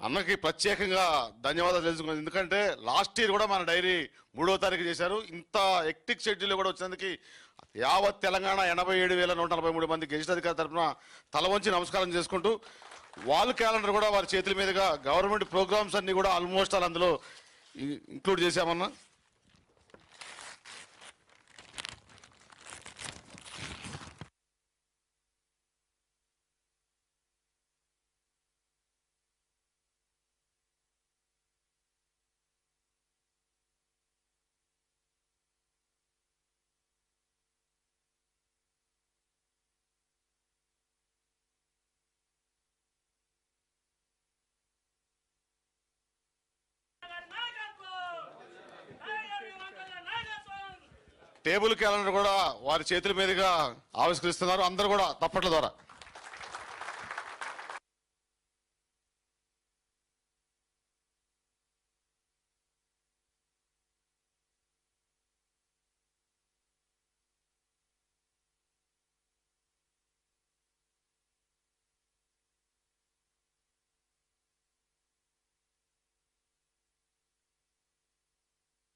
అన్నకి ప్రత్యేకంగా ధన్యవాదాలు తెలుసుకున్నాను. ఎందుకంటే లాస్ట్ ఇయర్ కూడా మన డైరీ 3వ తారీఖు చేశారు. ఇంత ఎక్టిక్ షెడ్యూల్ కూడా వచ్చినందుకు యావత్ తెలంగాణ 87,143 మంది గెజిట్ అధికారి తరఫున తల వంచి నమస్కారం చేసుకుంటూ, వాల్ క్యాలెండర్ కూడా వారి చేతుల మీదుగా గవర్నమెంట్ ప్రోగ్రామ్స్ అన్ని కూడా ఆల్మోస్ట్ అందులో ఇంక్లూడ్ చేశామన్నా. టేబుల్ క్యాలెండర్ కూడా వారి చేతుల మీదుగా ఆవిష్కరిస్తున్నారు. అందరూ కూడా తప్పట్ల ద్వారా